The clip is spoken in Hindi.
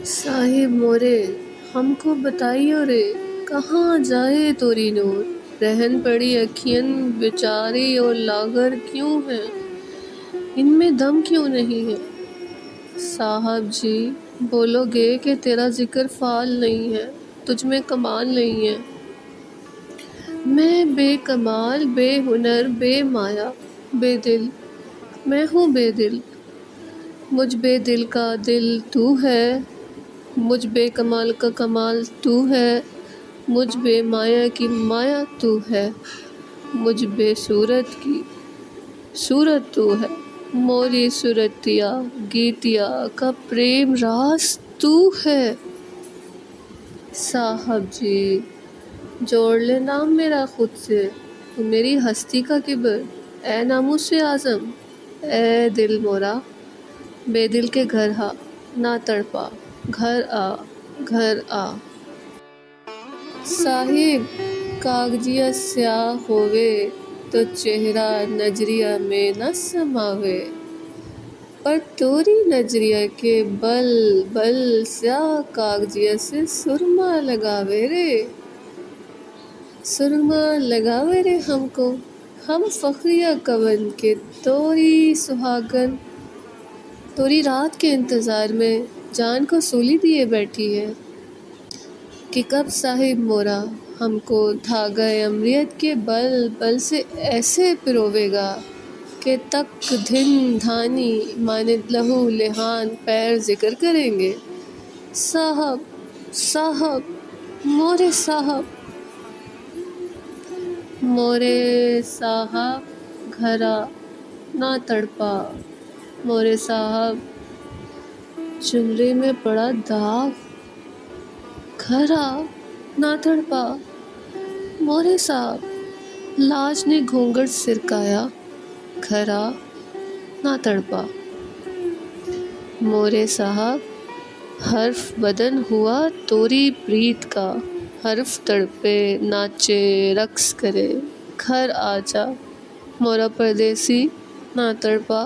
साहिब मोरे हमको बताइयो रे, कहाँ जाए तोरी नूर। रहन पड़ी अखियन बेचारी और लागर क्यों है, इनमें दम क्यों नहीं है। साहब जी बोलोगे कि तेरा जिक्र फाल नहीं है, तुझ में कमाल नहीं है। मैं बेकमाल बेहुनर बेमाया बेदिल, मैं हूँ बेदिल। मुझ बेदिल का दिल तू है, मुझ बेकमाल का कमाल तू है, मुझ बेमाया की माया तू है, मुझ बेसूरत की सूरत तू है। मोरी सूरतिया गीतिया का प्रेम रास तू है। साहब जी जोड़ ले नाम मेरा खुद से, तू मेरी हस्ती का किबर, ए नामुस आज़म, ए दिल मोरा बेदिल के घर हा ना तड़पा, घर आ घर आ। साहिब कागजिया स्याह होवे तो चेहरा नजरिया में न समावे, पर तोरी नजरिया के बल बल स्याह कागजिया से सुरमा लगावे रे, सुरमा लगावे रे हमको। हम फखरिया कवन के तोरी सुहागन, तोरी रात के इंतज़ार में जान को सूली दिए बैठी है कि कब साहिब मोरा हमको धागा अमृत के बल बल से ऐसे पिरोवेगा कि तक धिन धानी माने लहू लिहान पैर जिक्र करेंगे। साहब साहब मोरे साहब, मोरे साहब घरा ना तड़पा, मोरे साहब चुनरी में पड़ा दाग, घरा ना तड़पा। मोरे साहब लाज ने घूंघट सिरकाया, घरा ना तड़पा। मोरे साहब हर्फ बदन हुआ तोरी प्रीत का, हर्फ तड़पे नाचे रक्स करे, घर आजा मोरा परदेसी ना तड़पा।